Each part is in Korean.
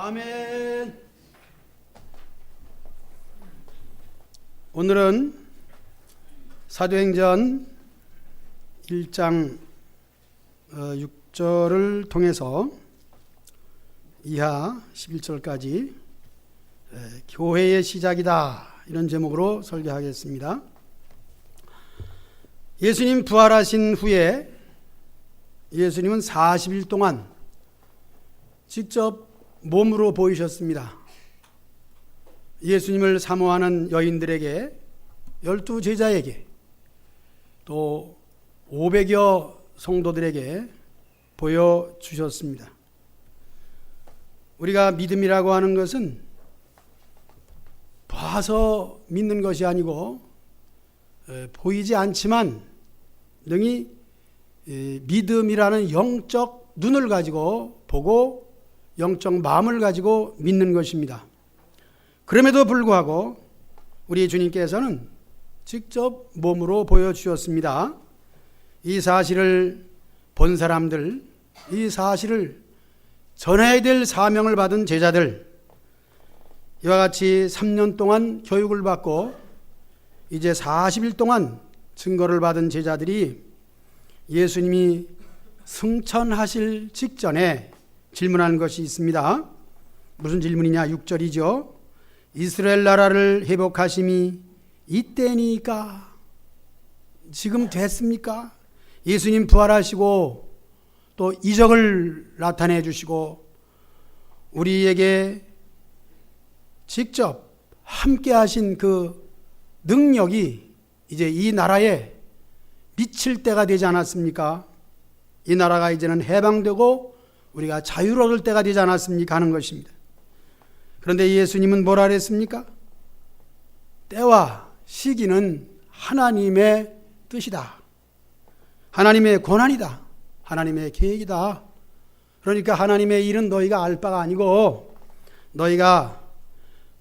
아멘. 오늘은 사도행전 1장 6절을 통해서 이하 11절까지 교회의 시작이다, 이런 제목으로 설교하겠습니다. 예수님 부활하신 후에 예수님은 40일 동안 직접 몸으로 보이셨습니다. 예수님을 사모하는 여인들에게, 12제자에게, 또 500여 성도들에게 보여주셨습니다. 우리가 믿음이라고 하는 것은 봐서 믿는 것이 아니고 보이지 않지만 능히 믿음이라는 영적 눈을 가지고 보고 영적 마음을 가지고 믿는 것입니다. 그럼에도 불구하고 우리 주님께서는 직접 몸으로 보여주셨습니다. 이 사실을 본 사람들, 이 사실을 전해야 될 사명을 받은 제자들, 이와 같이 3년 동안 교육을 받고 이제 40일 동안 증거를 받은 제자들이 예수님이 승천하실 직전에 질문한 것이 있습니다. 무슨 질문이냐? 6절이죠. 이스라엘 나라를 회복하심이 이때니까? 지금 됐습니까? 예수님 부활하시고 또 이적을 나타내 주시고 우리에게 직접 함께 하신 그 능력이 이제 이 나라에 미칠 때가 되지 않았습니까? 이 나라가 이제는 해방되고 우리가 자유를 얻을 때가 되지 않았습니까? 하는 것입니다. 그런데 예수님은 뭐라 그랬습니까? 때와 시기는 하나님의 뜻이다. 하나님의 권한이다. 하나님의 계획이다. 그러니까 하나님의 일은 너희가 알 바가 아니고, 너희가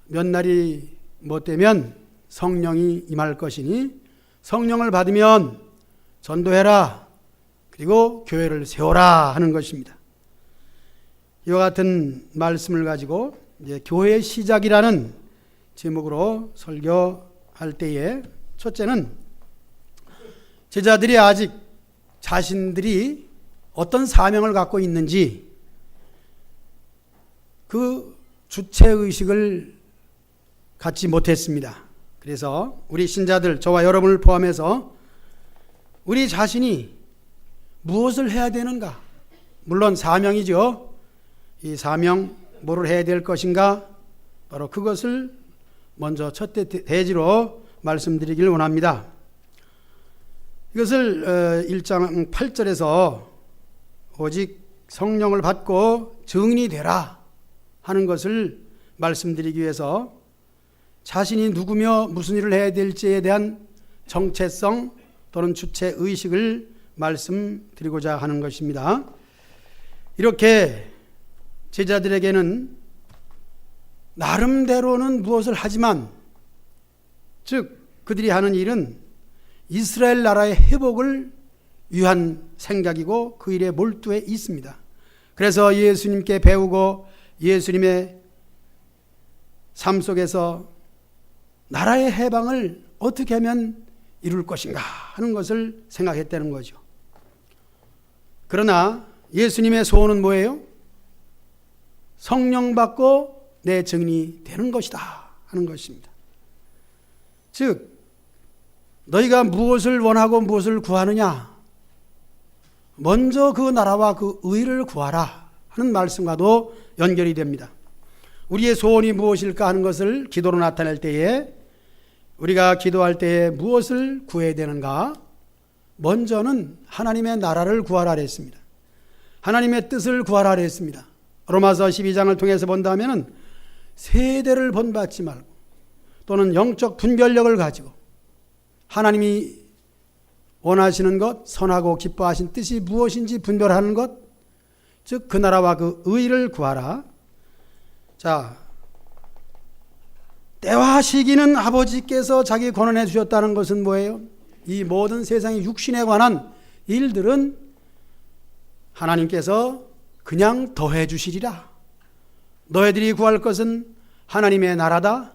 몇 날이 못 되면 성령이 임할 것이니 성령을 받으면 전도해라, 그리고 교회를 세워라 하는 것입니다. 이와 같은 말씀을 가지고 이제 교회의 시작이라는 제목으로 설교할 때에, 첫째는 제자들이 아직 자신들이 어떤 사명을 갖고 있는지 그 주체의식을 갖지 못했습니다. 그래서 우리 신자들, 저와 여러분을 포함해서 우리 자신이 무엇을 해야 되는가? 물론 사명이죠. 이 사명, 뭐를 해야 될 것인가? 바로 그것을 먼저 첫 대지로 말씀드리길 원합니다. 이것을 1장 8절에서 오직 성령을 받고 증인이 되라 하는 것을 말씀드리기 위해서 자신이 누구며 무슨 일을 해야 될지에 대한 정체성 또는 주체의식을 말씀드리고자 하는 것입니다. 이렇게 제자들에게는 나름대로는 무엇을 하지만, 즉 그들이 하는 일은 이스라엘 나라의 회복을 위한 생각이고 그 일에 몰두해 있습니다. 그래서 예수님께 배우고 예수님의 삶 속에서 나라의 해방을 어떻게 하면 이룰 것인가 하는 것을 생각했다는 거죠. 그러나 예수님의 소원은 뭐예요? 성령 받고 내 증인이 되는 것이다 하는 것입니다. 즉 너희가 무엇을 원하고 무엇을 구하느냐? 먼저 그 나라와 그 의를 구하라 하는 말씀과도 연결이 됩니다. 우리의 소원이 무엇일까 하는 것을 기도로 나타낼 때에, 우리가 기도할 때에 무엇을 구해야 되는가? 먼저는 하나님의 나라를 구하라 했습니다. 하나님의 뜻을 구하라 했습니다. 로마서 12장을 통해서 본다면 세대를 본받지 말고, 또는 영적 분별력을 가지고 하나님이 원하시는 것, 선하고 기뻐하신 뜻이 무엇인지 분별하는 것, 즉 그 나라와 그 의를 구하라. 자, 때와 시기는 아버지께서 자기 권한해 주셨다는 것은 뭐예요? 이 모든 세상의 육신에 관한 일들은 하나님께서 그냥 더해 주시리라. 너희들이 구할 것은 하나님의 나라다.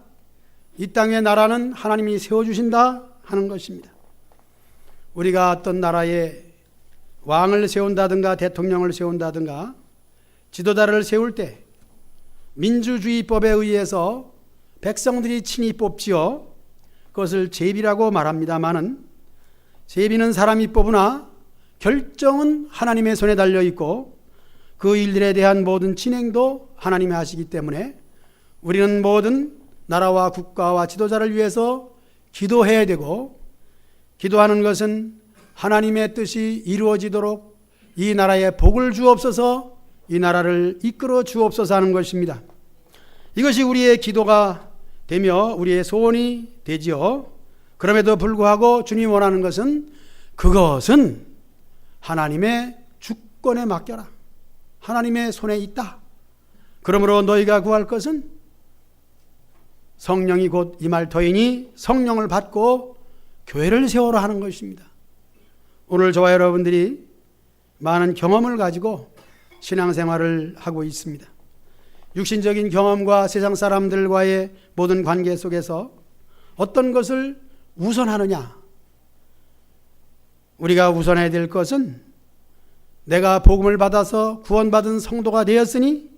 이 땅의 나라는 하나님이 세워주신다 하는 것입니다. 우리가 어떤 나라에 왕을 세운다든가 대통령을 세운다든가 지도자를 세울 때 민주주의법에 의해서 백성들이 친히 뽑지요. 그것을 제비라고 말합니다마는 제비는 사람이 뽑으나 결정은 하나님의 손에 달려 있고 그 일들에 대한 모든 진행도 하나님이 하시기 때문에 우리는 모든 나라와 국가와 지도자를 위해서 기도해야 되고, 기도하는 것은 하나님의 뜻이 이루어지도록 이 나라에 복을 주옵소서, 이 나라를 이끌어 주옵소서 하는 것입니다. 이것이 우리의 기도가 되며 우리의 소원이 되지요. 그럼에도 불구하고 주님이 원하는 것은 그것은 하나님의 주권에 맡겨라. 하나님의 손에 있다. 그러므로 너희가 구할 것은 성령이 곧 임할 터이니 성령을 받고 교회를 세우라 하는 것입니다. 오늘 저와 여러분들이 많은 경험을 가지고 신앙생활을 하고 있습니다. 육신적인 경험과 세상 사람들과의 모든 관계 속에서 어떤 것을 우선하느냐? 우리가 우선해야 될 것은 내가 복음을 받아서 구원받은 성도가 되었으니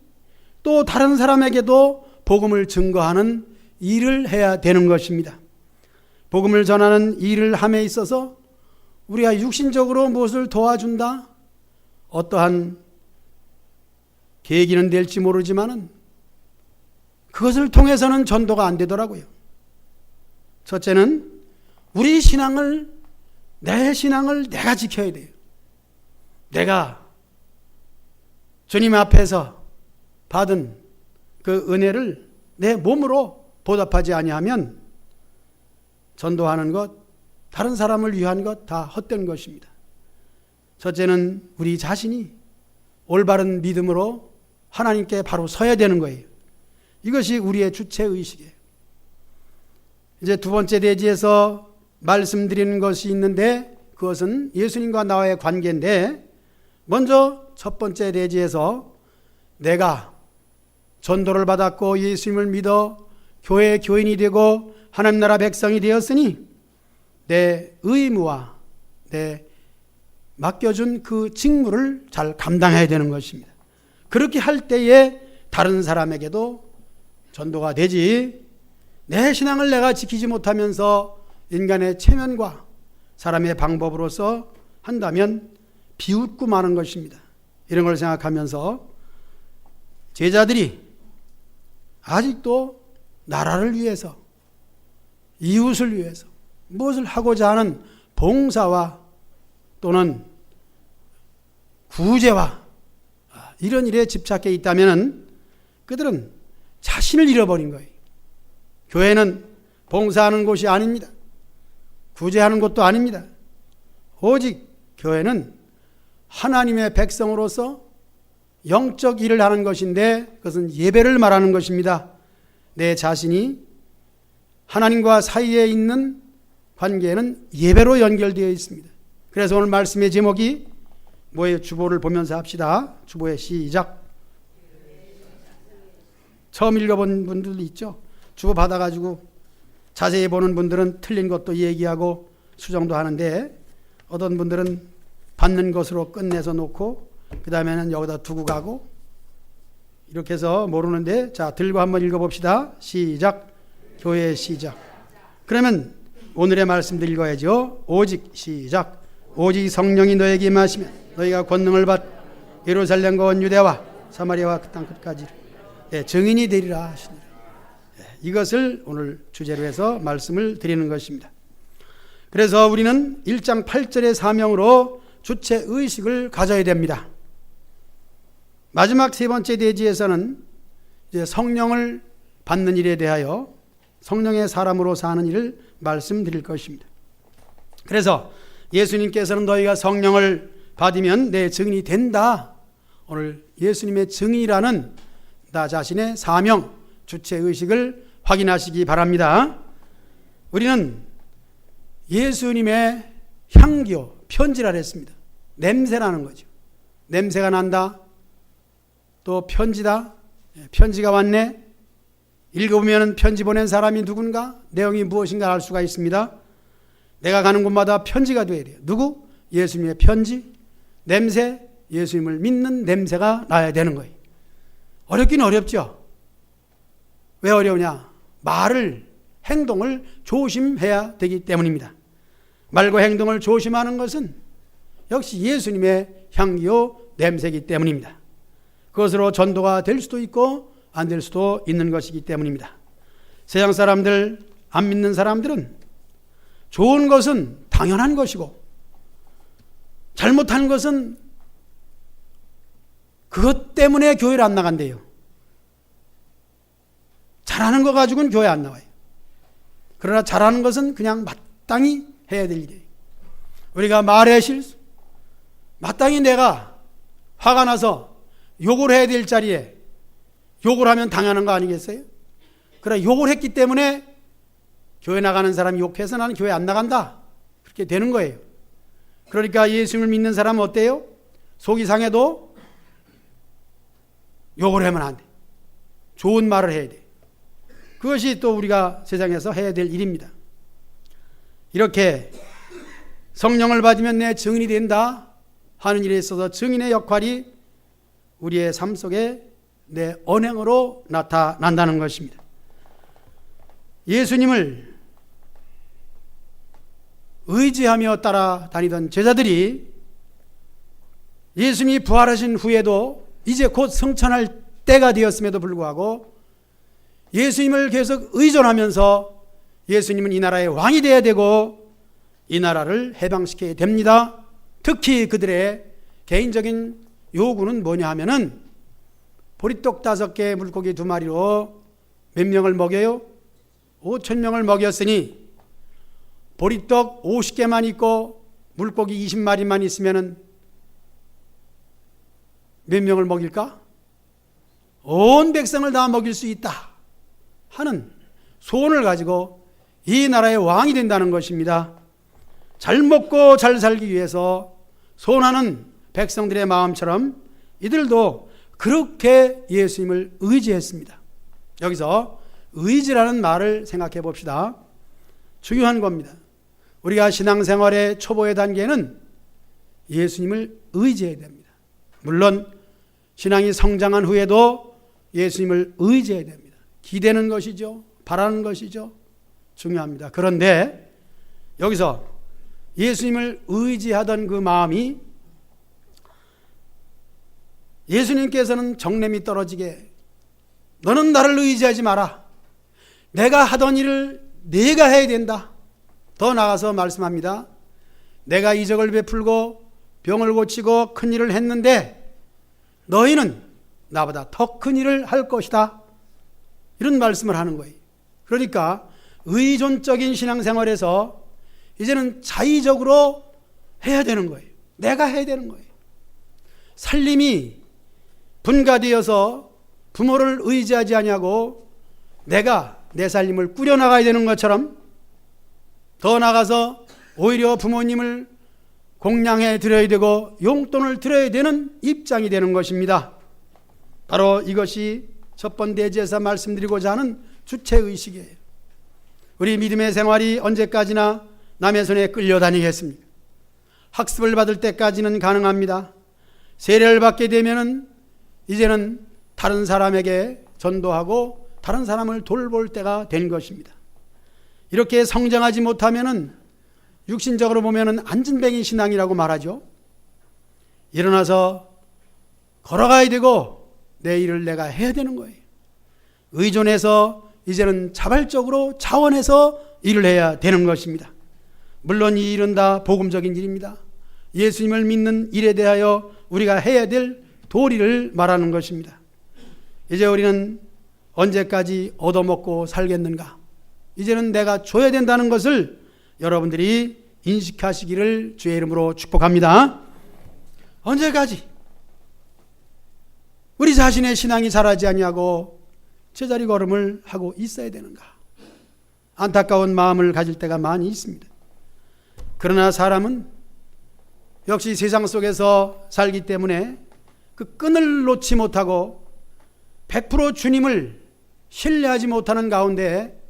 또 다른 사람에게도 복음을 증거하는 일을 해야 되는 것입니다. 복음을 전하는 일을 함에 있어서 우리가 육신적으로 무엇을 도와준다? 어떠한 계기는 될지 모르지만은 그것을 통해서는 전도가 안 되더라고요. 첫째는 우리 신앙을, 내 신앙을 내가 지켜야 돼요. 내가 주님 앞에서 받은 그 은혜를 내 몸으로 보답하지 아니하면 전도하는 것, 다른 사람을 위한 것 다 헛된 것입니다. 첫째는 우리 자신이 올바른 믿음으로 하나님께 바로 서야 되는 거예요. 이것이 우리의 주체의식이에요. 이제 두 번째 대지에서 말씀드리는 것이 있는데 그것은 예수님과 나와의 관계인데, 먼저 첫 번째 대지에서 내가 전도를 받았고 예수님을 믿어 교회의 교인이 되고 하나님 나라 백성이 되었으니 내 의무와 내 맡겨준 그 직무를 잘 감당해야 되는 것입니다. 그렇게 할 때에 다른 사람에게도 전도가 되지, 내 신앙을 내가 지키지 못하면서 인간의 체면과 사람의 방법으로서 한다면 비웃고 마는 것입니다. 이런 걸 생각하면서 제자들이 아직도 나라를 위해서, 이웃을 위해서 무엇을 하고자 하는 봉사와 또는 구제와 이런 일에 집착해 있다면 그들은 자신을 잃어버린 거예요. 교회는 봉사하는 곳이 아닙니다. 구제하는 곳도 아닙니다. 오직 교회는 하나님의 백성으로서 영적 일을 하는 것인데 그것은 예배를 말하는 것입니다. 내 자신이 하나님과 사이에 있는 관계는 예배로 연결되어 있습니다. 그래서 오늘 말씀의 제목이 뭐예요? 주보를 보면서 합시다. 주보의 시작. 처음 읽어본 분들도 있죠. 주보 받아가지고 자세히 보는 분들은 틀린 것도 얘기하고 수정도 하는데, 어떤 분들은 받는 것으로 끝내서 놓고 그 다음에는 여기다 두고 가고 이렇게 해서 모르는데, 자 들고 한번 읽어봅시다. 시작. 교회의 시작. 그러면 오늘의 말씀도 읽어야죠. 오직 시작. 오직 성령이 너에게 임하시면 너희가 권능을 받 예루살렘과 온 유대와 사마리아와 그 땅 끝까지 증인이 되리라 하시니라. 이것을 오늘 주제로 해서 말씀을 드리는 것입니다. 그래서 우리는 1장 8절의 사명으로 주체의식을 가져야 됩니다. 마지막 세 번째 대지에서는 이제 성령을 받는 일에 대하여 성령의 사람으로 사는 일을 말씀드릴 것입니다. 그래서 예수님께서는 너희가 성령을 받으면 내 증인이 된다. 오늘 예수님의 증인이라는 나 자신의 사명, 주체의식을 확인하시기 바랍니다. 우리는 예수님의 향기요, 편지라 했습니다. 냄새라는 거죠. 냄새가 난다, 또 편지다, 편지가 왔네. 읽어보면 편지 보낸 사람이 누군가, 내용이 무엇인가 알 수가 있습니다. 내가 가는 곳마다 편지가 돼야 돼요. 누구? 예수님의 편지, 냄새, 예수님을 믿는 냄새가 나야 되는 거예요. 어렵긴 어렵죠. 왜 어려우냐? 말을, 행동을 조심해야 되기 때문입니다. 말과 행동을 조심하는 것은 역시 예수님의 향기요 냄새이기 때문입니다. 그것으로 전도가 될 수도 있고 안 될 수도 있는 것이기 때문입니다. 세상 사람들, 안 믿는 사람들은 좋은 것은 당연한 것이고 잘못한 것은 그것 때문에 교회를 안 나간대요. 잘하는 거 가지고는 교회 안 나와요. 그러나 잘하는 것은 그냥 마땅히 해야 될 일이에요. 우리가 말의 실수, 마땅히 내가 화가 나서 욕을 해야 될 자리에 욕을 하면 당연한 거 아니겠어요? 그러나 욕을 했기 때문에 교회 나가는 사람이 욕해서 나는 교회 안 나간다, 그렇게 되는 거예요. 그러니까 예수님을 믿는 사람은 어때요? 속이 상해도 욕을 하면 안 돼. 좋은 말을 해야 돼. 그것이 또 우리가 세상에서 해야 될 일입니다. 이렇게 성령을 받으면 내 증인이 된다 하는 일에 있어서 증인의 역할이 우리의 삶 속에 내 언행으로 나타난다는 것입니다. 예수님을 의지하며 따라다니던 제자들이 예수님이 부활하신 후에도 이제 곧 승천할 때가 되었음에도 불구하고 예수님을 계속 의존하면서 예수님은 이 나라의 왕이 되어야 되고 이 나라를 해방시켜야 됩니다. 특히 그들의 개인적인 요구는 뭐냐 하면은 보리떡 5개, 물고기 2마리로 몇 명을 먹여요? 5,000명을 먹였으니 보리떡 50개만 있고 물고기 20마리만 있으면 몇 명을 먹일까? 온 백성을 다 먹일 수 있다 하는 소원을 가지고 이 나라의 왕이 된다는 것입니다. 잘 먹고 잘 살기 위해서 소원하는 백성들의 마음처럼 이들도 그렇게 예수님을 의지했습니다. 여기서 의지라는 말을 생각해 봅시다. 중요한 겁니다. 우리가 신앙생활의 초보의 단계는 예수님을 의지해야 됩니다. 물론 신앙이 성장한 후에도 예수님을 의지해야 됩니다. 기대는 것이죠. 바라는 것이죠. 중요합니다. 그런데 여기서 예수님을 의지하던 그 마음이 예수님께서는 정냄이 떨어지게 너는 나를 의지하지 마라. 내가 하던 일을 네가 해야 된다. 더 나아가서 말씀합니다. 내가 이적을 베풀고 병을 고치고 큰 일을 했는데 너희는 나보다 더 큰 일을 할 것이다. 이런 말씀을 하는 거예요. 그러니까 의존적인 신앙생활에서 이제는 자의적으로 해야 되는 거예요. 내가 해야 되는 거예요. 살림이 분가되어서 부모를 의지하지 아니하고 내가 내 살림을 꾸려나가야 되는 것처럼 더 나가서 오히려 부모님을 공양해 드려야 되고 용돈을 드려야 되는 입장이 되는 것입니다. 바로 이것이 첫 번째에서 말씀드리고자 하는 주체의식이에요. 우리 믿음의 생활이 언제까지나 남의 손에 끌려다니겠습니까? 학습을 받을 때까지는 가능합니다. 세례를 받게 되면은 이제는 다른 사람에게 전도하고 다른 사람을 돌볼 때가 된 것입니다. 이렇게 성장하지 못하면은 육신적으로 보면은 안진뱅이 신앙이라고 말하죠. 일어나서 걸어가야 되고 내 일을 내가 해야 되는 거예요. 의존해서 이제는 자발적으로 자원해서 일을 해야 되는 것입니다. 물론 이 일은 다 복음적인 일입니다. 예수님을 믿는 일에 대하여 우리가 해야 될 도리를 말하는 것입니다. 이제 우리는 언제까지 얻어먹고 살겠는가? 이제는 내가 줘야 된다는 것을 여러분들이 인식하시기를 주의 이름으로 축복합니다. 언제까지 우리 자신의 신앙이 자라지 아니하고 제자리 걸음을 하고 있어야 되는가? 안타까운 마음을 가질 때가 많이 있습니다. 그러나 사람은 역시 세상 속에서 살기 때문에 그 끈을 놓지 못하고 100% 주님을 신뢰하지 못하는 가운데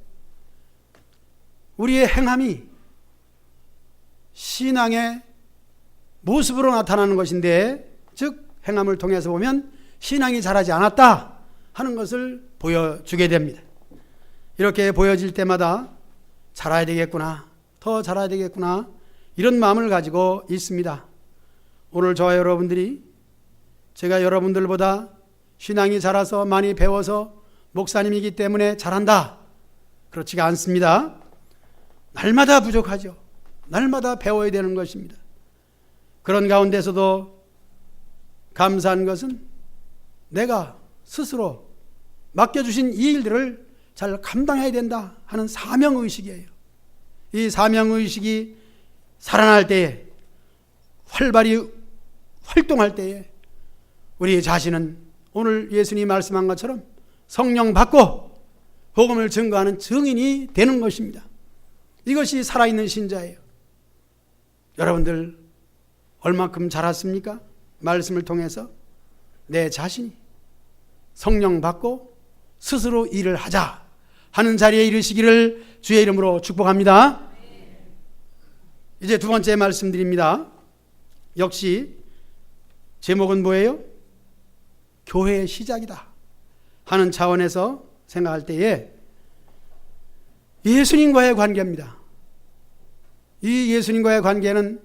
우리의 행함이 신앙의 모습으로 나타나는 것인데, 즉 행함을 통해서 보면 신앙이 자라지 않았다 하는 것을 보여주게 됩니다. 이렇게 보여질 때마다 자라야 되겠구나, 더 자라야 되겠구나, 이런 마음을 가지고 있습니다. 오늘 저와 여러분들이 제가 여러분들보다 신앙이 자라서 많이 배워서 목사님이기 때문에 잘한다, 그렇지가 않습니다. 날마다 부족하죠. 날마다 배워야 되는 것입니다. 그런 가운데서도 감사한 것은 내가 스스로 맡겨주신 이 일들을 잘 감당해야 된다 하는 사명의식이에요. 이 사명의식이 살아날 때에, 활발히 활동할 때에 우리 자신은 오늘 예수님이 말씀한 것처럼 성령 받고 복음을 증거하는 증인이 되는 것입니다. 이것이 살아있는 신자예요. 여러분들 얼만큼 자랐습니까? 말씀을 통해서 내 자신이 성령 받고 스스로 일을 하자 하는 자리에 이르시기를 주의 이름으로 축복합니다. 이제 두 번째 말씀드립니다. 역시 제목은 뭐예요? 교회의 시작이다 하는 차원에서 생각할 때에 예수님과의 관계입니다. 이 예수님과의 관계는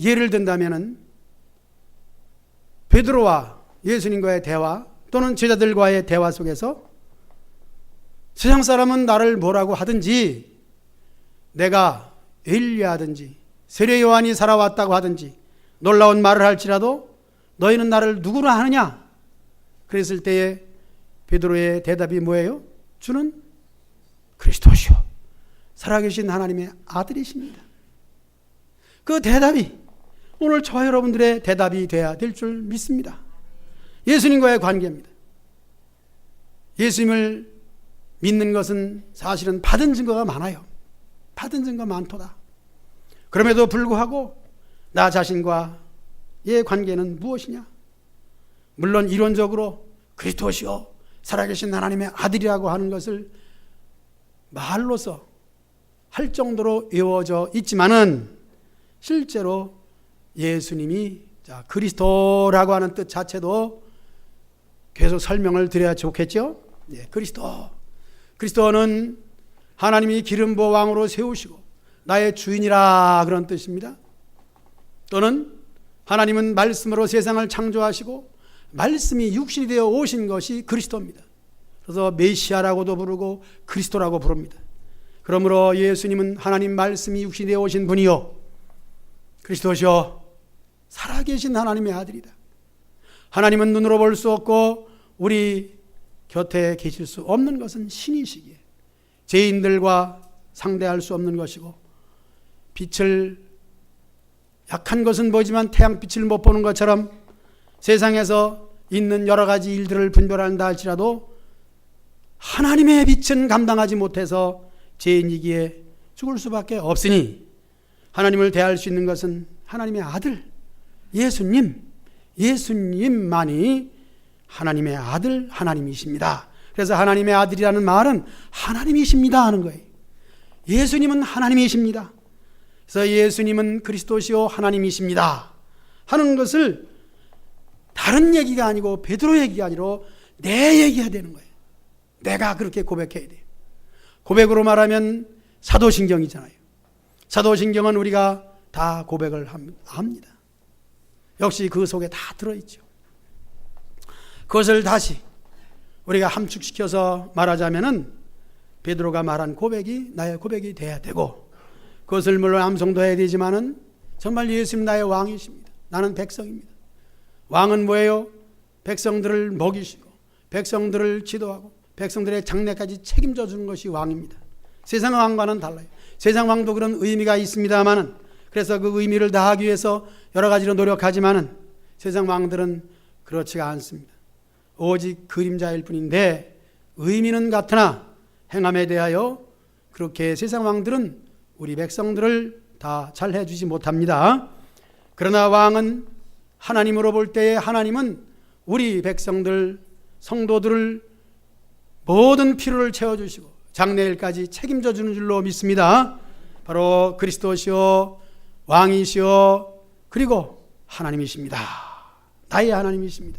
예를 든다면 베드로와 예수님과의 대화 또는 제자들과의 대화 속에서 세상 사람은 나를 뭐라고 하든지, 내가 엘리야든지 세례 요한이 살아왔다고 하든지 놀라운 말을 할지라도 너희는 나를 누구라 하느냐? 그랬을 때에 베드로의 대답이 뭐예요? 주는 그리스도시요 살아계신 하나님의 아들이십니다. 그 대답이 오늘 저와 여러분들의 대답이 돼야 될 줄 믿습니다. 예수님과의 관계입니다. 예수님을 믿는 것은 사실은 받은 증거가 많아요. 받은 증거 많도다. 그럼에도 불구하고 나 자신과의 관계는 무엇이냐? 물론 이론적으로 그리스도시요 살아계신 하나님의 아들이라고 하는 것을 말로서 할 정도로 외워져 있지만은 실제로 예수님이 그리스도라고 하는 뜻 자체도 계속 설명을 드려야 좋겠죠. 그리스도는 하나님이 기름 부어 왕으로 세우시고 나의 주인이라 그런 뜻입니다. 또는 하나님은 말씀으로 세상을 창조하시고 말씀이 육신이 되어 오신 것이 그리스도입니다. 그래서 메시아라고도 부르고 그리스도라고 부릅니다. 그러므로 예수님은 하나님 말씀이 육신이 되어 오신 분이요 그리스도시요 살아계신 하나님의 아들이다. 하나님은 눈으로 볼 수 없고 우리 곁에 계실 수 없는 것은 신이시기에 죄인들과 상대할 수 없는 것이고, 빛을 약한 것은 보지만 태양빛을 못 보는 것처럼 세상에서 있는 여러 가지 일들을 분별한다 할지라도 하나님의 빛은 감당하지 못해서 죄인이기에 죽을 수밖에 없으니, 하나님을 대할 수 있는 것은 하나님의 아들 예수님만이 하나님의 아들 하나님이십니다. 그래서 하나님의 아들이라는 말은 하나님이십니다 하는 거예요. 예수님은 하나님이십니다. 그래서 예수님은 그리스도시요 하나님이십니다 하는 것을 다른 얘기가 아니고 베드로 얘기가 아니라 내 얘기해야 되는 거예요. 내가 그렇게 고백해야 돼요. 고백으로 말하면 사도신경이잖아요. 사도신경은 우리가 다 고백을 합니다. 역시 그 속에 다 들어있죠. 그것을 다시 우리가 함축시켜서 말하자면은 베드로가 말한 고백이 나의 고백이 돼야 되고, 그것을 물론 암송도 해야 되지만은 정말 예수님 나의 왕이십니다. 나는 백성입니다. 왕은 뭐예요? 백성들을 먹이시고 백성들을 지도하고 백성들의 장래까지 책임져 주는 것이 왕입니다. 세상 왕과는 달라요. 세상 왕도 그런 의미가 있습니다만은, 그래서 그 의미를 다하기 위해서 여러 가지로 노력하지만은 세상 왕들은 그렇지가 않습니다. 오직 그림자일 뿐인데 의미는 같으나 행함에 대하여 그렇게 세상 왕들은 우리 백성들을 다 잘 해주지 못합니다. 그러나 왕은 하나님으로 볼 때에 하나님은 우리 백성들 성도들을 모든 필요를 채워주시고 장래일까지 책임져 주는 줄로 믿습니다. 바로 그리스도시요 왕이시요 그리고 하나님이십니다. 나의 하나님이십니다.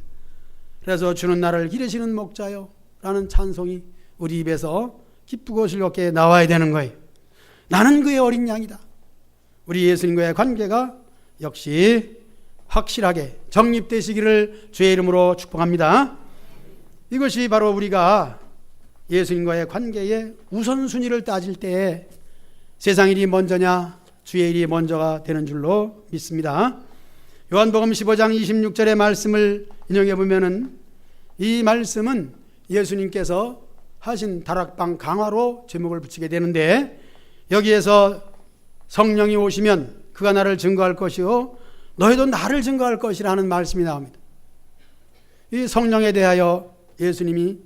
그래서 주는 나를 기르시는 목자요 라는 찬송이 우리 입에서 기쁘고 즐겁게 나와야 되는 거예요. 나는 그의 어린 양이다. 우리 예수님과의 관계가 역시 확실하게 정립되시기를 주의 이름으로 축복합니다. 이것이 바로 우리가 예수님과의 관계의 우선순위를 따질 때에 세상 일이 먼저냐 주의 일이 먼저가 되는 줄로 믿습니다. 요한복음 15장 26절의 말씀을 인용해 보면은 이 말씀은 예수님께서 하신 다락방 강화로 제목을 붙이게 되는데, 여기에서 성령이 오시면 그가 나를 증거할 것이요 너희도 나를 증거할 것이라는 말씀이 나옵니다. 이 성령에 대하여 예수님이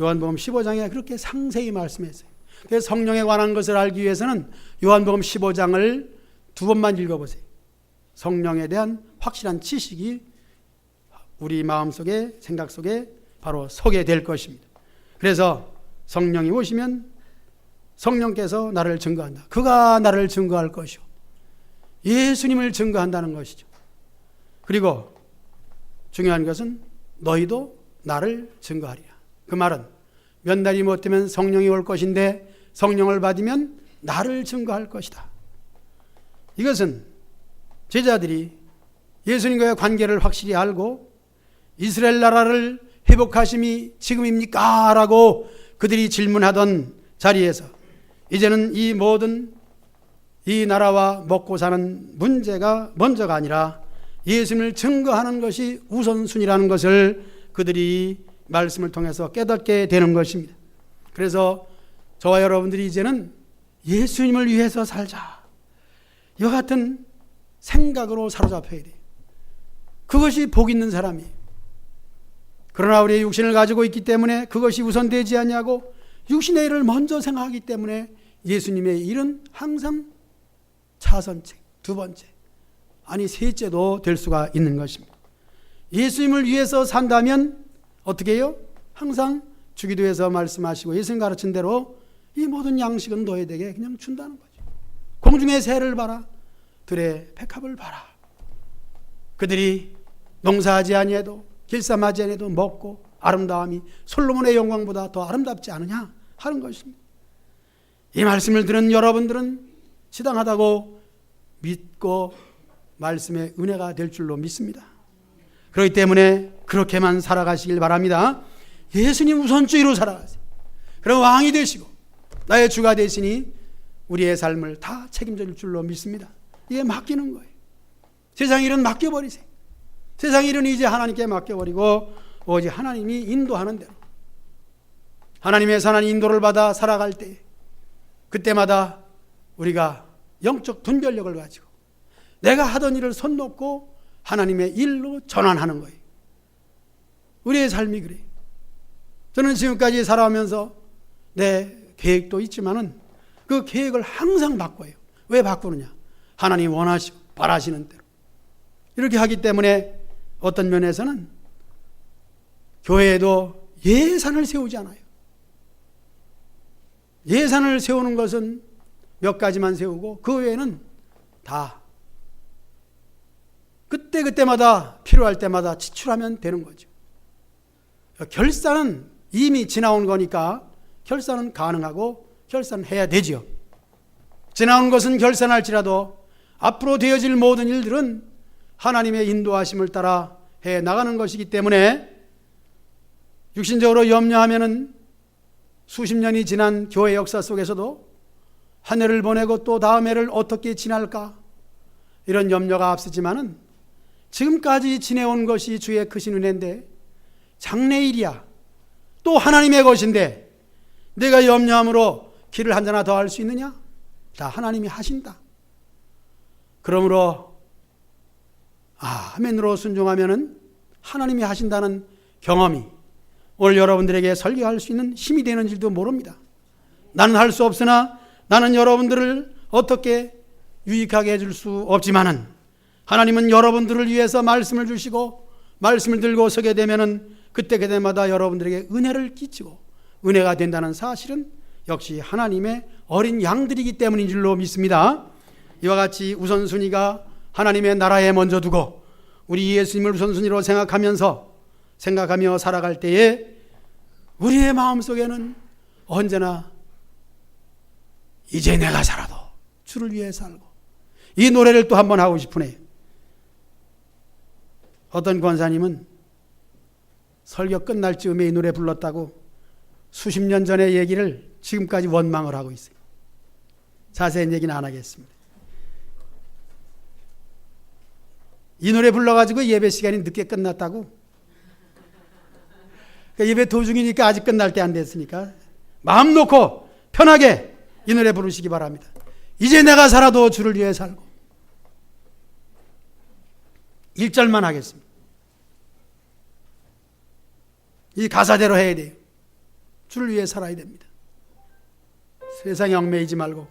요한복음 15장에 그렇게 상세히 말씀했어요. 그래서 성령에 관한 것을 알기 위해서는 요한복음 15장을 두 번만 읽어보세요. 성령에 대한 확실한 지식이 우리 마음속에 생각 속에 바로 서게 될 것입니다. 그래서 성령이 오시면 성령께서 나를 증거한다. 그가 나를 증거할 것이요 예수님을 증거한다는 것이죠. 그리고 중요한 것은 너희도 나를 증거하리라. 그 말은 몇 날이 못 되면 성령이 올 것인데 성령을 받으면 나를 증거할 것이다. 이것은 제자들이 예수님과의 관계를 확실히 알고 이스라엘 나라를 회복하심이 지금입니까? 라고 그들이 질문하던 자리에서 이제는 이 모든 이 나라와 먹고 사는 문제가 먼저가 아니라 예수님을 증거하는 것이 우선순위라는 것을 그들이 말씀을 통해서 깨닫게 되는 것입니다. 그래서 저와 여러분들이 이제는 예수님을 위해서 살자, 이와 같은 생각으로 사로잡혀야 돼요. 그것이 복 있는 사람이에요. 그러나 우리의 육신을 가지고 있기 때문에 그것이 우선되지 않냐고 육신의 일을 먼저 생각하기 때문에 예수님의 일은 항상 차선책, 두 번째, 아니 셋째도 될 수가 있는 것입니다. 예수님을 위해서 산다면 어떻게 해요? 항상 주기도에서 말씀하시고 예수님 가르친 대로 이 모든 양식은 너희에게 그냥 준다는 거죠. 공중의 새를 봐라, 들의 백합을 봐라. 그들이 농사하지 아니해도 길쌈하지 아니해도 먹고 아름다움이 솔로몬의 영광보다 더 아름답지 않으냐 하는 것입니다. 이 말씀을 들은 여러분들은 지당하다고 믿고 말씀의 은혜가 될 줄로 믿습니다. 그렇기 때문에 그렇게만 살아가시길 바랍니다. 예수님 우선주의로 살아가세요. 그럼 왕이 되시고 나의 주가 되시니 우리의 삶을 다 책임질 줄로 믿습니다. 이게 맡기는 거예요. 세상 일은 맡겨버리세요. 세상 일은 이제 하나님께 맡겨버리고 오직 하나님이 인도하는 대로, 하나님의 선한 인도를 받아 살아갈 때 그때마다 우리가 영적 분별력을 가지고 내가 하던 일을 손 놓고 하나님의 일로 전환하는 거예요. 우리의 삶이 그래요. 저는 지금까지 살아오면서 내 계획도 있지만은 그 계획을 항상 바꿔요. 왜 바꾸느냐? 하나님 원하시고 바라시는 대로. 이렇게 하기 때문에 어떤 면에서는 교회에도 예산을 세우지 않아요. 예산을 세우는 것은 몇 가지만 세우고 그 외에는 다 그때마다 필요할 때마다 지출하면 되는 거죠. 결산은 이미 지나온 거니까 결산은 가능하고 결산해야 되죠. 지나온 것은 결산할지라도 앞으로 되어질 모든 일들은 하나님의 인도하심을 따라 해 나가는 것이기 때문에 육신적으로 염려하면은 수십 년이 지난 교회 역사 속에서도 한 해를 보내고 또 다음 해를 어떻게 지날까 이런 염려가 앞서지만은 지금까지 지내온 것이 주의 크신 은혜인데 장래일이야. 또 하나님의 것인데 내가 염려함으로 길을 한자나 더 할 수 있느냐? 다 하나님이 하신다. 그러므로 아멘으로 순종하면은 하나님이 하신다는 경험이 오늘 여러분들에게 설교할 수 있는 힘이 되는 줄도 모릅니다. 나는 할 수 없으나 나는 여러분들을 어떻게 유익하게 해줄 수 없지만은 하나님은 여러분들을 위해서 말씀을 주시고 말씀을 들고 서게 되면은 그때마다 여러분들에게 은혜를 끼치고 은혜가 된다는 사실은 역시 하나님의 어린 양들이기 때문인 줄로 믿습니다. 이와 같이 우선순위가 하나님의 나라에 먼저 두고 우리 예수님을 우선순위로 생각하며 살아갈 때에 우리의 마음속에는 언제나 이제 내가 살아도 주를 위해 살고, 이 노래를 또 한번 하고 싶으네요. 어떤 권사님은 설교 끝날 즈음에 이 노래 불렀다고 수십 년 전의 얘기를 지금까지 원망을 하고 있어요. 자세한 얘기는 안 하겠습니다. 이 노래 불러가지고 예배 시간이 늦게 끝났다고. 그러니까 예배 도중이니까 아직 끝날 때 안 됐으니까 마음 놓고 편하게 이 노래 부르시기 바랍니다. 이제 내가 살아도 주를 위해 살고. 1절만 하겠습니다. 이 가사대로 해야 돼요. 주를 위해 살아야 됩니다. 세상에 얽매이지 말고.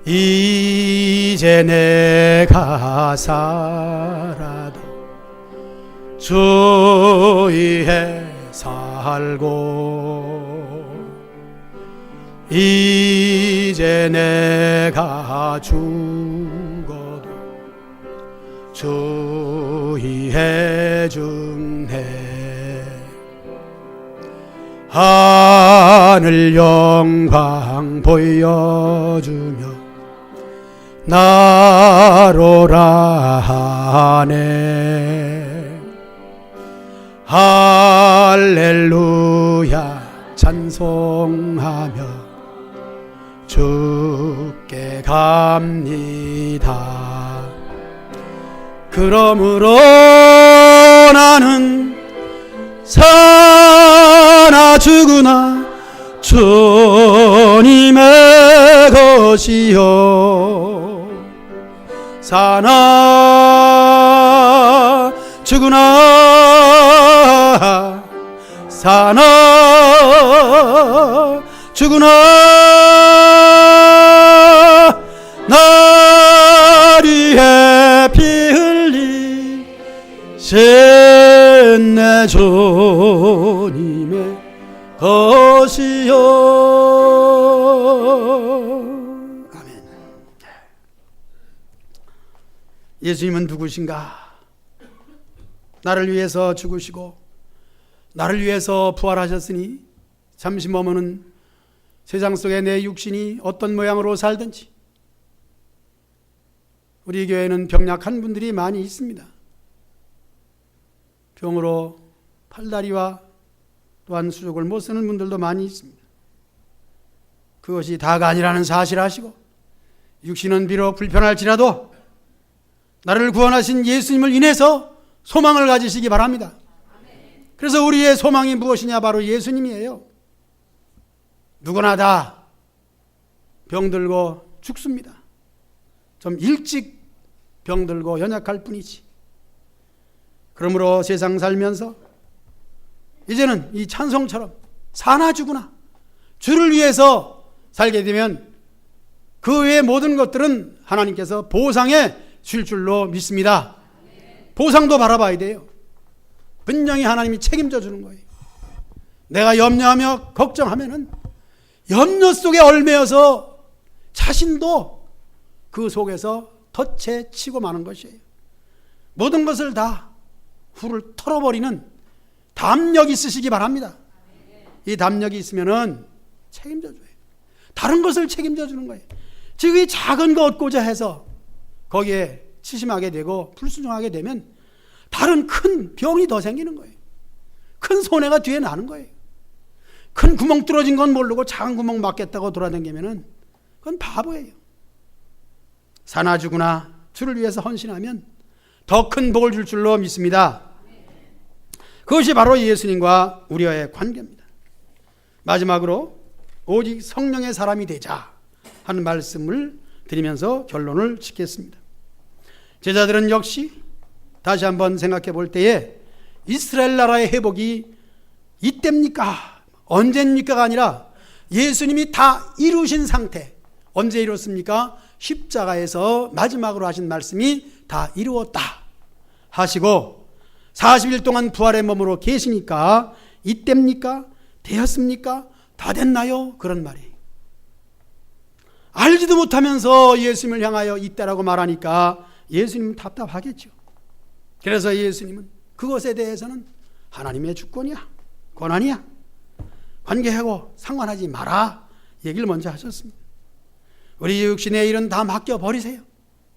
이제 내가 살아도 주 위해 살고, 이제 내가 죽어도 주 위해 죽네. 하늘 영광 보여주며 나로라 하네. 할렐루야 찬송하며 주께 갑니다. 그러므로 나는 사나 죽으나 주님의 것이요, 사나 죽으나 사나 죽으나 날 위해 피 흘리신 내 주님의 것이요. 아멘. 예수님은 누구신가? 나를 위해서 죽으시고 나를 위해서 부활하셨으니 잠시 머무는 세상 속에 내 육신이 어떤 모양으로 살든지, 우리 교회는 병약한 분들이 많이 있습니다. 병으로 팔다리와 또한 수족을 못 쓰는 분들도 많이 있습니다. 그것이 다가 아니라는 사실을 아시고 육신은 비록 불편할지라도 나를 구원하신 예수님을 인해서 소망을 가지시기 바랍니다. 그래서 우리의 소망이 무엇이냐? 바로 예수님이에요. 누구나 다 병들고 죽습니다. 좀 일찍 병들고 연약할 뿐이지. 그러므로 세상 살면서 이제는 이 찬송처럼 사나 죽으나 주를 위해서 살게 되면 그 외의 모든 것들은 하나님께서 보상해 줄 줄로 믿습니다. 보상도 바라봐야 돼요. 분명히 하나님이 책임져 주는 거예요. 내가 염려하며 걱정하면은 염려 속에 얽매여서 자신도 그 속에서 덫에 치고 마는 것이에요. 모든 것을 다 후를 털어버리는 담력이 있으시기 바랍니다. 이 담력이 있으면은 책임져 줘요. 다른 것을 책임져 주는 거예요. 즉 이 작은 거 얻고자 해서 거기에 치심하게 되고 불순종하게 되면 다른 큰 병이 더 생기는 거예요. 큰 손해가 뒤에 나는 거예요. 큰 구멍 뚫어진 건 모르고 작은 구멍 막겠다고 돌아다니면은 그건 바보예요. 사나 죽으나 주를 위해서 헌신하면 더 큰 복을 줄 줄로 믿습니다. 그것이 바로 예수님과 우리와의 관계입니다. 마지막으로 오직 성령의 사람이 되자 하는 말씀을 드리면서 결론을 짓겠습니다. 제자들은 역시 다시 한번 생각해 볼 때에 이스라엘 나라의 회복이 이때입니까? 언제입니까가 아니라 예수님이 다 이루신 상태. 언제 이뤘습니까? 십자가에서 마지막으로 하신 말씀이 다 이루었다 하시고 40일 동안 부활의 몸으로 계시니까 이때입니까? 되었습니까? 다 됐나요? 그런 말이에요. 알지도 못하면서 예수님을 향하여 이때라고 말하니까 예수님은 답답하겠죠. 그래서 예수님은 그것에 대해서는 하나님의 주권이야, 권한이야, 관계하고 상관하지 마라 얘기를 먼저 하셨습니다. 우리 육신의 일은 다 맡겨버리세요.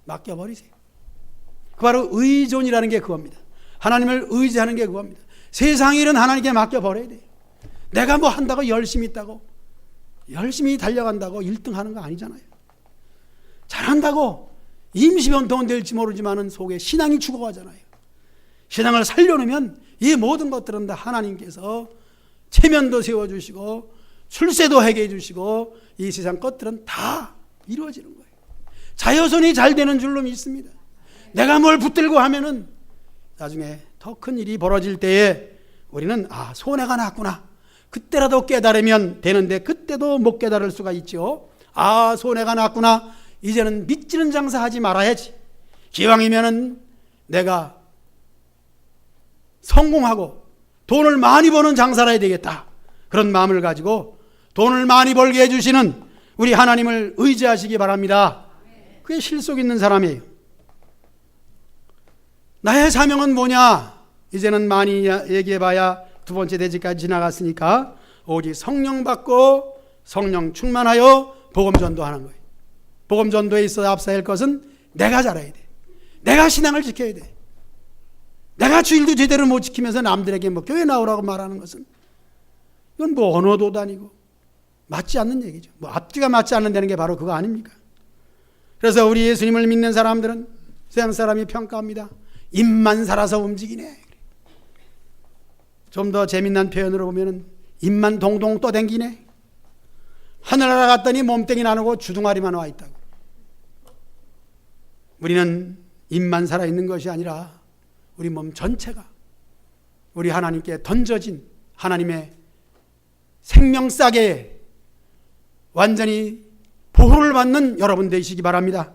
맡겨버리세요. 그 바로 의존이라는 게 그겁니다. 하나님을 의지하는 게 그겁니다. 세상 일은 하나님께 맡겨버려야 돼요. 내가 뭐 한다고 열심히 있다고, 열심히 달려간다고 1등 하는 거 아니잖아요. 잘한다고 임시변통은 될지 모르지만 속에 신앙이 죽어가잖아요. 신앙을 살려놓으면 이 모든 것들은 다 하나님께서 체면도 세워주시고 출세도 하게 해주시고 이 세상 것들은 다 이루어지는 거예요. 자여손이 잘 되는 줄로 믿습니다. 내가 뭘 붙들고 하면은 나중에 더 큰 일이 벌어질 때에 우리는 손해가 났구나. 그때라도 깨달으면 되는데 그때도 못 깨달을 수가 있죠. 손해가 났구나. 이제는 믿지는 장사하지 말아야지. 기왕이면은 내가 성공하고 돈을 많이 버는 장사를 해야 되겠다. 그런 마음을 가지고 돈을 많이 벌게 해주시는 우리 하나님을 의지하시기 바랍니다. 그게 실속 있는 사람이에요. 나의 사명은 뭐냐? 이제는 많이 얘기해봐야 두 번째 대지까지 지나갔으니까 오직 성령 받고 성령 충만하여 복음 전도하는 거예요. 복음 전도에 있어 앞서야 할 것은 내가 잘해야 돼. 내가 신앙을 지켜야 돼. 내가 주일도 제대로 못 지키면서 남들에게 뭐 교회 나오라고 말하는 것은 이건 뭐 언어도 다니고 맞지 않는 얘기죠. 뭐 앞뒤가 맞지 않는다는 게 바로 그거 아닙니까? 그래서 우리 예수님을 믿는 사람들은 세상 사람이 평가합니다. 입만 살아서 움직이네. 좀 더 재미난 표현으로 보면은 입만 동동 떠댕기네. 하늘나라 갔더니 몸뚱이 나누고 주둥아리만 와 있다고. 우리는 입만 살아있는 것이 아니라 우리 몸 전체가 우리 하나님께 던져진 하나님의 생명싸게 완전히 보호를 받는 여러분 되시기 바랍니다.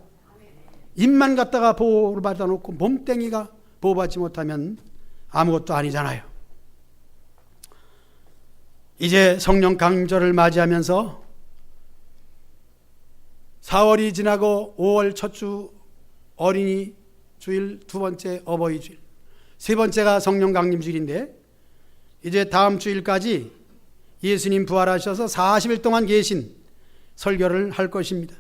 입만 갖다가 보호를 받아놓고 몸뚱이가 보호받지 못하면 아무것도 아니잖아요. 이제 성령 강림절을 맞이하면서 4월이 지나고 5월 첫 주 어린이 주일, 두 번째 어버이 주일, 세 번째가 성령 강림 주일인데 이제 다음 주일까지 예수님 부활하셔서 40일 동안 계신 설교를 할 것입니다.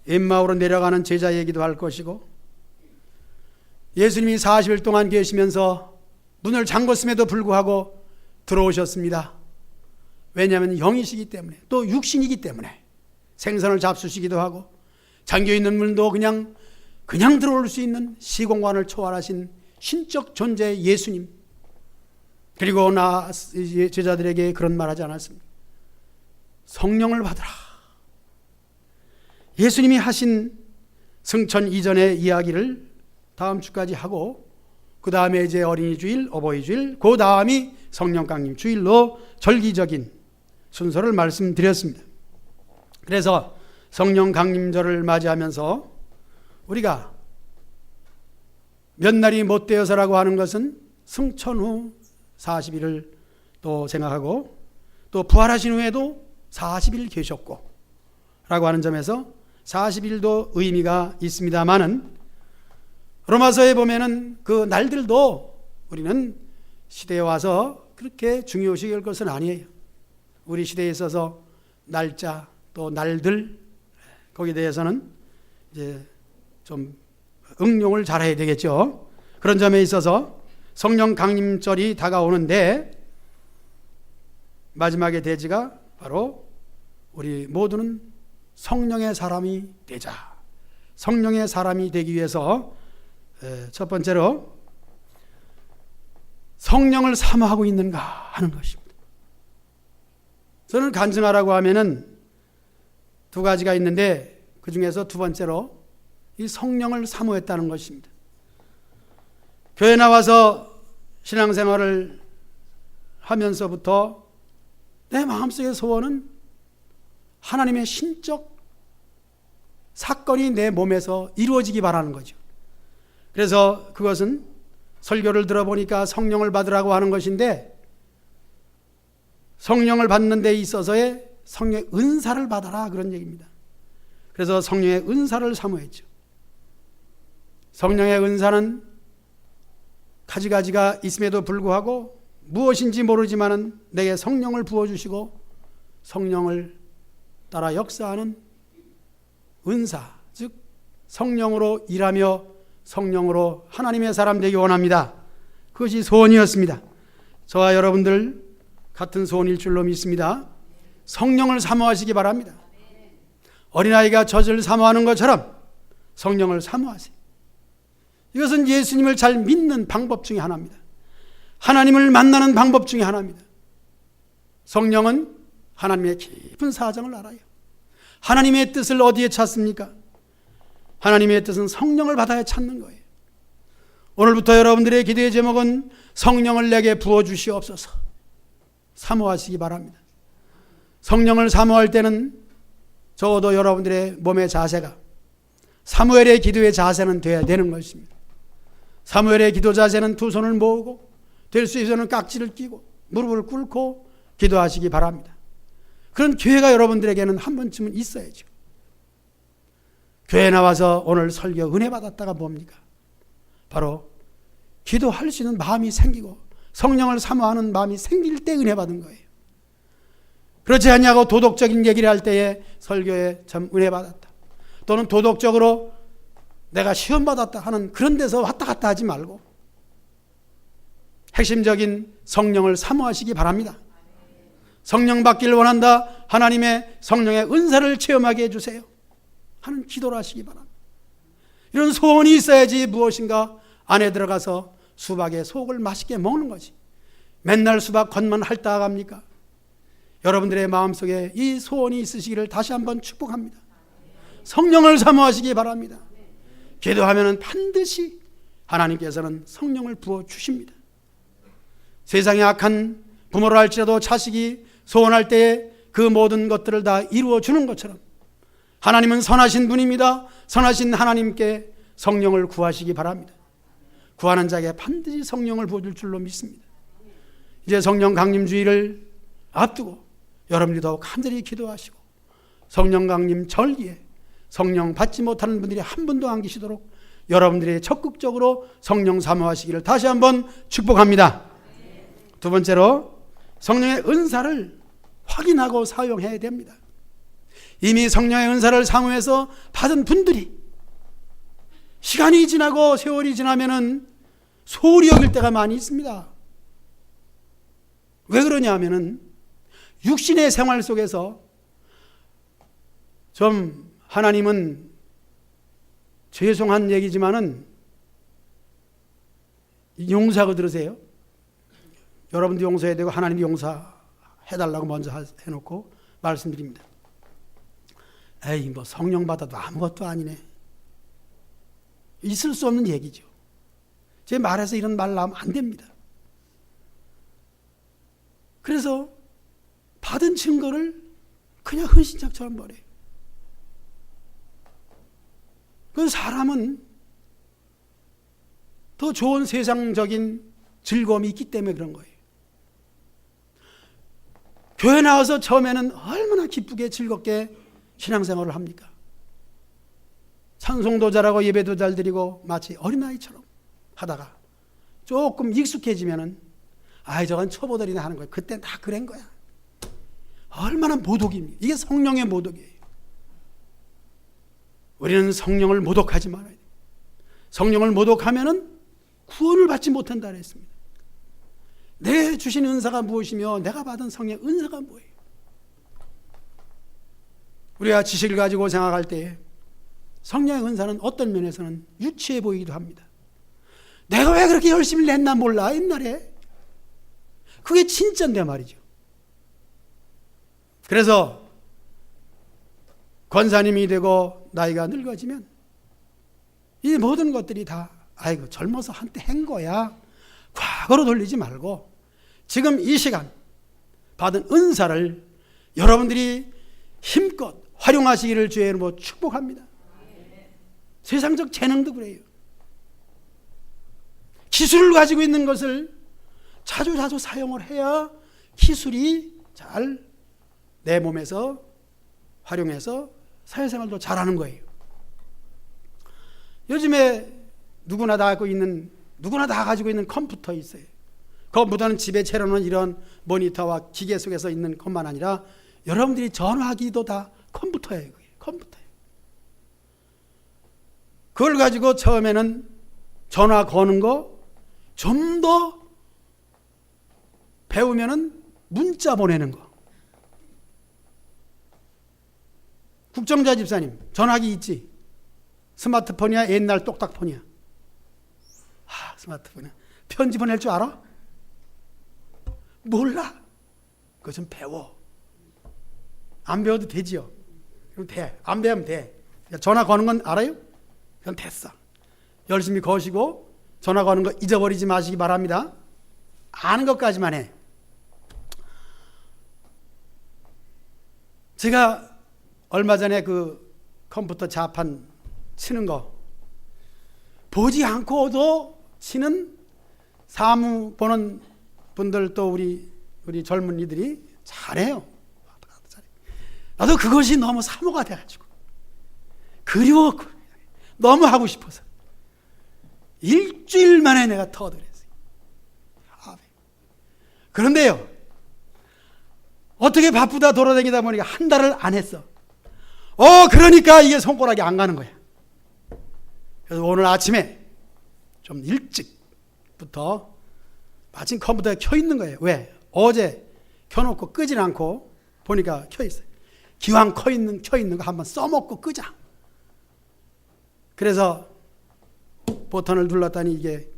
엠마오로 내려가는 제자 얘기도 할 것이고 예수님이 40일 동안 계시면서 문을 잠궜음에도 불구하고 들어오셨습니다. 왜냐하면 영이시기 때문에 또 육신이기 때문에 생선을 잡수시기도 하고 잠겨있는 문도 그냥 들어올 수 있는 시공간을 초월하신 신적 존재의 예수님. 그리고 제자들에게 그런 말하지 않았습니까? 성령을 받으라. 예수님이 하신 승천 이전의 이야기를 다음 주까지 하고 그 다음에 이제 어린이 주일, 어버이 주일, 그 다음이 성령 강림 주일로 절기적인 순서를 말씀드렸습니다. 그래서 성령 강림절을 맞이하면서 우리가 몇 날이 못 되어서라고 하는 것은 승천 후 40일을 또 생각하고 또 부활하신 후에도 40일 계셨고 라고 하는 점에서 40일도 의미가 있습니다만은 로마서에 보면은 그 날들도 우리는 시대에 와서 그렇게 중요시 여길 것은 아니에요. 우리 시대에 있어서 날짜 또 날들 거기에 대해서는 이제 좀 응용을 잘해야 되겠죠. 그런 점에 있어서 성령 강림절이 다가오는데 마지막의 대지가 바로 우리 모두는 성령의 사람이 되자. 성령의 사람이 되기 위해서 첫 번째로 성령을 사모하고 있는가 하는 것입니다. 저는 간증하라고 하면은 두 가지가 있는데 그 중에서 두 번째로 이 성령을 사모했다는 것입니다. 교회 나와서 신앙생활을 하면서부터 내 마음속의 소원은 하나님의 신적 사건이 내 몸에서 이루어지기 바라는 거죠. 그래서 그것은 설교를 들어보니까 성령을 받으라고 하는 것인데, 성령을 받는 데 있어서의 성령의 은사를 받아라, 그런 얘기입니다. 그래서 성령의 은사를 사모했죠. 성령의 은사는 가지가지가 있음에도 불구하고 무엇인지 모르지만은 내게 성령을 부어주시고 성령을 따라 역사하는 은사, 즉 성령으로 일하며 성령으로 하나님의 사람 되기 원합니다. 그것이 소원이었습니다. 저와 여러분들 같은 소원일 줄로 믿습니다. 성령을 사모하시기 바랍니다. 어린아이가 젖을 사모하는 것처럼 성령을 사모하세요. 이것은 예수님을 잘 믿는 방법 중에 하나입니다. 하나님을 만나는 방법 중에 하나입니다. 성령은 하나님의 깊은 사정을 알아요. 하나님의 뜻을 어디에 찾습니까? 하나님의 뜻은 성령을 받아야 찾는 거예요. 오늘부터 여러분들의 기도의 제목은 성령을 내게 부어주시옵소서, 사모하시기 바랍니다. 성령을 사모할 때는 적어도 여러분들의 몸의 자세가 사무엘의 기도의 자세는 돼야 되는 것입니다. 사무엘의 기도 자세는 두 손을 모으고 될 수 있어서는 깍지를 끼고 무릎을 꿇고 기도하시기 바랍니다. 그런 기회가 여러분들에게는 한 번쯤은 있어야죠. 교회 나와서 오늘 설교 은혜 받았다가 뭡니까? 바로 기도할 수 있는 마음이 생기고 성령을 사모하는 마음이 생길 때 은혜 받은 거예요. 그렇지 않냐고 도덕적인 얘기를 할 때에 설교에 참 은혜 받았다, 또는 도덕적으로 내가 시험 받았다 하는 그런 데서 왔다 갔다 하지 말고 핵심적인 성령을 사모하시기 바랍니다. 성령 받기를 원한다, 하나님의 성령의 은사를 체험하게 해주세요 하는 기도를 하시기 바랍니다. 이런 소원이 있어야지 무엇인가 안에 들어가서 수박의 속을 맛있게 먹는 거지. 맨날 수박 겉만 핥다가 갑니까? 여러분들의 마음속에 이 소원이 있으시기를 다시 한번 축복합니다. 성령을 사모하시기 바랍니다. 기도하면 반드시 하나님께서는 성령을 부어주십니다. 세상에 악한 부모를 할지라도 자식이 소원할 때에 그 모든 것들을 다 이루어주는 것처럼 하나님은 선하신 분입니다. 선하신 하나님께 성령을 구하시기 바랍니다. 구하는 자에게 반드시 성령을 부어줄 줄로 믿습니다. 이제 성령 강림주의를 앞두고 여러분들이 더욱 간절히 기도하시고 성령 강림 절기에 성령 받지 못하는 분들이 한 분도 안 계시도록 여러분들이 적극적으로 성령 사모하시기를 다시 한번 축복합니다. 두 번째로 성령의 은사를 확인하고 사용해야 됩니다. 이미 성령의 은사를 사모해서 받은 분들이 시간이 지나고 세월이 지나면은 소홀히 여길 때가 많이 있습니다. 왜 그러냐 하면은 육신의 생활 속에서 좀 하나님은 죄송한 얘기지만은 용서하고 들으세요. 여러분도 용서해야 되고 하나님도 용서해달라고 먼저 해놓고 말씀드립니다. 에이 뭐 성령 받아도 아무것도 아니네. 있을 수 없는 얘기죠. 제 말에서 이런 말 나오면 안 됩니다. 그래서 받은 증거를 그냥 헌신짝처럼 버려요. 그 사람은 더 좋은 세상적인 즐거움이 있기 때문에 그런 거예요. 교회 나와서 처음에는 얼마나 기쁘게 즐겁게 신앙생활을 합니까? 찬송도 잘하고 예배도 잘 드리고 마치 어린아이처럼 하다가 조금 익숙해지면은 아이 저건 초보들이나 하는 거예요. 그때 다 그런 거야. 얼마나 모독입니까? 이게 성령의 모독이에요. 우리는 성령을 모독하지 말아야 돼요. 성령을 모독하면은 구원을 받지 못한다 그랬습니다. 내 주신 은사가 무엇이며 내가 받은 성령의 은사가 뭐예요? 우리가 지식을 가지고 생각할 때 성령의 은사는 어떤 면에서는 유치해 보이기도 합니다. 내가 왜 그렇게 열심히 냈나 몰라 옛날에. 그게 진짜인데 말이죠. 그래서 권사님이 되고 나이가 늙어지면 이 모든 것들이 다 아이고 젊어서 한때 한 거야 과거로 돌리지 말고 지금 이 시간 받은 은사를 여러분들이 힘껏 활용하시기를 주의 이름으로 축복합니다. 세상적 재능도 그래요. 기술을 가지고 있는 것을 자주 사용을 해야 기술이 잘 내 몸에서 활용해서 사회생활도 잘하는 거예요. 요즘에 누구나 다 가지고 있는 컴퓨터 있어요. 컴퓨터는 집에 채워놓은 이런 모니터와 기계 속에서 있는 것만 아니라 여러분들이 전화기도 다 컴퓨터예요. 컴퓨터예요. 그걸 가지고 처음에는 전화 거는 거 좀 더 배우면은 문자 보내는 거. 국정자 집사님, 전화기 있지? 스마트폰이야? 옛날 똑딱폰이야? 스마트폰이야. 편지 보낼 줄 알아? 몰라. 그거 좀 배워. 안 배워도 되지요. 그럼 돼. 안 배우면 돼. 전화 거는 건 알아요? 그럼 됐어. 열심히 거시고 전화 거는 거 잊어버리지 마시기 바랍니다. 아는 것까지만 해. 제가 얼마 전에 그 컴퓨터 자판 치는 거 보지 않고도 치는 사무 보는 분들 또 우리 젊은이들이 잘해요. 나도 그것이 너무 사모가 돼가지고 그리웠고 너무 하고 싶어서 일주일 만에 내가 터득했어요. 그런데요, 어떻게 바쁘다 돌아다니다 보니까 한 달을 안 했어. 그러니까 이게 손가락이 안 가는 거야. 그래서 오늘 아침에 좀 일찍부터 마침 컴퓨터에 켜 있는 거예요. 왜? 어제 켜놓고 끄진 않고 보니까 켜 있어요. 기왕 켜 있는 거 한번 써먹고 끄자. 그래서 버튼을 눌렀더니 이게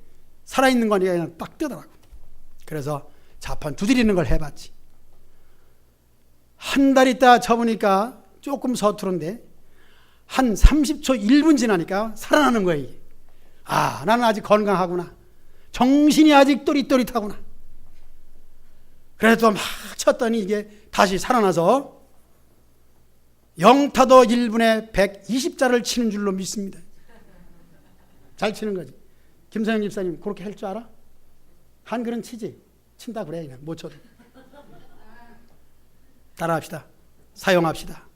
살아있는 거니까 그냥 딱 뜨더라고. 그래서 자판 두드리는 걸 해봤지. 한 달 있다 쳐보니까 조금 서투른데 한 30초 1분 지나니까 살아나는 거예요. 이게. 나는 아직 건강하구나. 정신이 아직 또릿또릿하구나. 그래서 막 쳤더니 이게 다시 살아나서 영타도 1분에 120자를 치는 줄로 믿습니다. 잘 치는 거지. 김성영 집사님 그렇게 할 줄 알아? 한글은 치지. 친다 그래. 그냥 못 쳐도. 따라합시다. 사용합시다.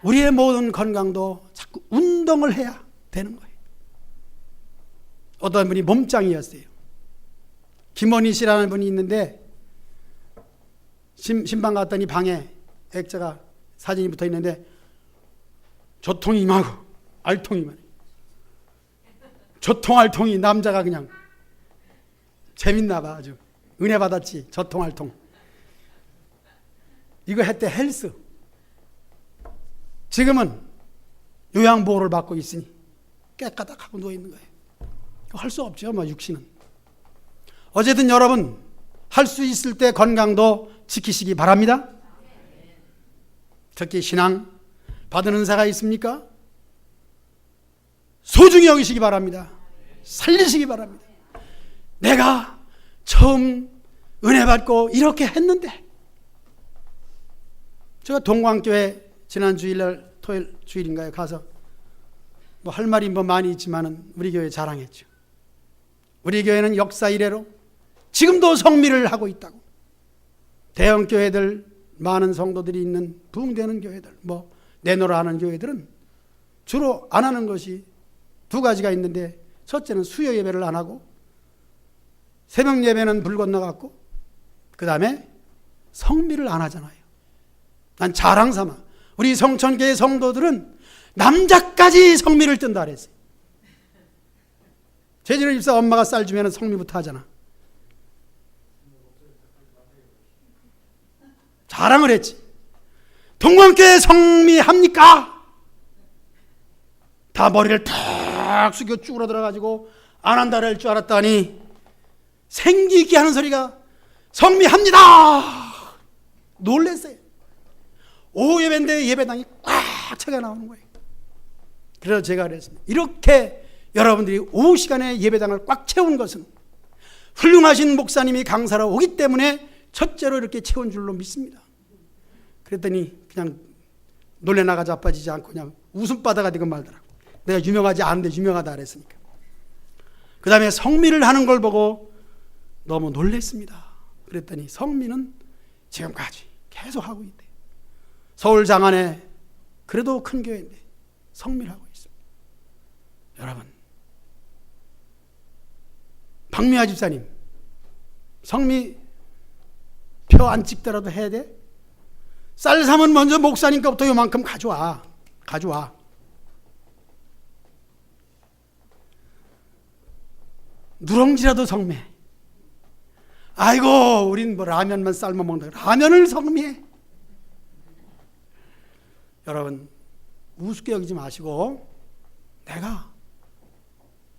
우리의 모든 건강도 자꾸 운동을 해야 되는 거예요. 어떤 분이 몸짱이었어요. 김원희 씨라는 분이 있는데 신방 갔더니 방에 액자가 사진이 붙어 있는데 조통이 임하고 알통이 임하네. 조통알통이 남자가 그냥 재밌나 봐. 아주 은혜 받았지. 조통알통 이거 했대. 헬스. 지금은 요양보호를 받고 있으니 깨까닥하고 누워있는 거예요. 할 수 없죠, 육신은. 어쨌든 여러분 할 수 있을 때 건강도 지키시기 바랍니다. 특히 신앙 받은 은사가 있습니까? 소중히 여기시기 바랍니다. 살리시기 바랍니다. 내가 처음 은혜 받고 이렇게 했는데, 제가 동광교회 지난 주일날 토요일 주일인가요? 가서 할 말이 많이 있지만은 우리 교회 자랑했죠. 우리 교회는 역사 이래로 지금도 성미를 하고 있다고. 대형 교회들 많은 성도들이 있는 부흥되는 교회들, 내노라 하는 교회들은 주로 안 하는 것이 두 가지가 있는데, 첫째는 수요 예배를 안 하고 새벽 예배는 불 건너갔고, 그 다음에 성미를 안 하잖아요. 난 자랑 삼아 우리 성천교회 성도들은 남자까지 성미를 뜬다 그랬어요. 최진호 집사 엄마가 쌀 주면 성미부터 하잖아. 자랑을 했지. 동광교회 성미 합니까? 다 머리를 탁 숙여 쭈그러들어가지고 안 한다 그럴 줄 알았더니 생기 있게 하는 소리가 성미합니다. 놀랬어요. 오후 예배인데 예배당이 꽉 차게 나오는 거예요. 그래서 제가 그랬습니다. 이렇게 여러분들이 오후 시간에 예배당을 꽉 채운 것은 훌륭하신 목사님이 강사로 오기 때문에 첫째로 이렇게 채운 줄로 믿습니다. 그랬더니 그냥 놀래나가 자빠지지 않고 그냥 웃음바다가 되고 말더라고. 내가 유명하지 않은데 유명하다 그랬으니까. 그 다음에 성미를 하는 걸 보고 너무 놀랬습니다. 그랬더니 성미는 지금까지 계속 하고 있대. 서울 장안에 그래도 큰 교회인데 성미를 하고 있습니다. 여러분, 박미화 집사님, 성미 표 안 찍더라도 해야 돼? 쌀 사면 먼저 목사님께부터 요만큼 가져와. 누룽지라도 성미해. 아이고, 우린 뭐 라면만 삶아 먹는다. 라면을 성미해. 여러분, 우습게 여기지 마시고 내가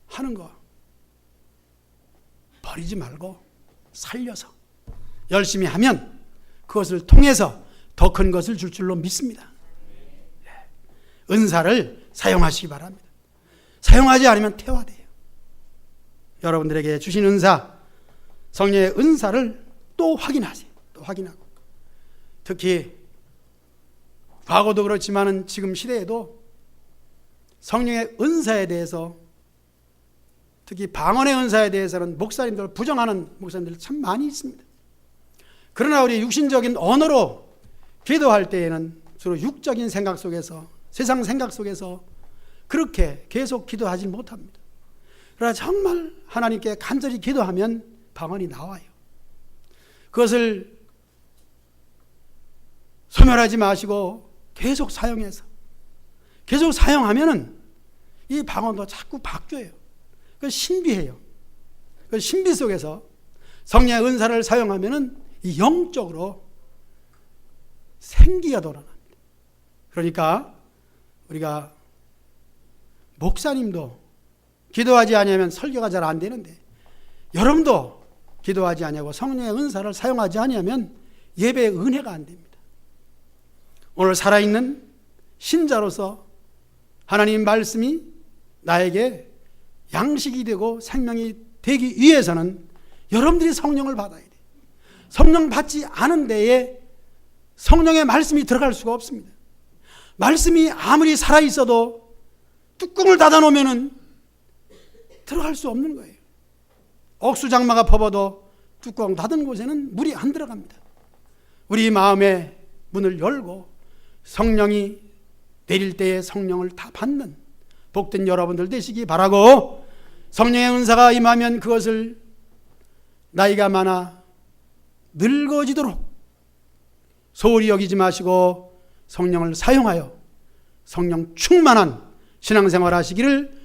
하는 거 버리지 말고 살려서 열심히 하면 그것을 통해서 더 큰 것을 줄 줄로 믿습니다. 은사를 사용하시기 바랍니다. 사용하지 않으면 퇴화돼요. 여러분들에게 주신 은사, 성령의 은사를 또 확인하세요. 또 확인하고, 특히 과거도 그렇지만 지금 시대에도 성령의 은사에 대해서, 특히 방언의 은사에 대해서는 목사님들 부정하는 목사님들 참 많이 있습니다. 그러나 우리 육신적인 언어로 기도할 때에는 주로 육적인 생각 속에서, 세상 생각 속에서 그렇게 계속 기도하지 못합니다. 그러나 정말 하나님께 간절히 기도하면 방언이 나와요. 그것을 소멸하지 마시고 계속 사용해서, 계속 사용하면은 이 방언도 자꾸 바뀌어요. 그 신비해요. 그 신비 속에서 성령의 은사를 사용하면은 이 영적으로 생기가 돌아납니다. 그러니까 우리가 목사님도 기도하지 않으면 설교가 잘 안 되는데, 여러분도 기도하지 않냐고 성령의 은사를 사용하지 않으면 예배의 은혜가 안 됩니다. 오늘 살아있는 신자로서 하나님 말씀이 나에게 양식이 되고 생명이 되기 위해서는 여러분들이 성령을 받아야 돼요. 성령 받지 않은 데에 성령의 말씀이 들어갈 수가 없습니다. 말씀이 아무리 살아있어도 뚜껑을 닫아놓으면 들어갈 수 없는 거예요. 억수장마가 퍼봐도 뚜껑 닫은 곳에는 물이 안 들어갑니다. 우리 마음의 문을 열고 성령이 내릴 때에 성령을 다 받는 복된 여러분들 되시기 바라고, 성령의 은사가 임하면 그것을 나이가 많아 늙어지도록 소홀히 여기지 마시고 성령을 사용하여 성령 충만한 신앙생활 하시기를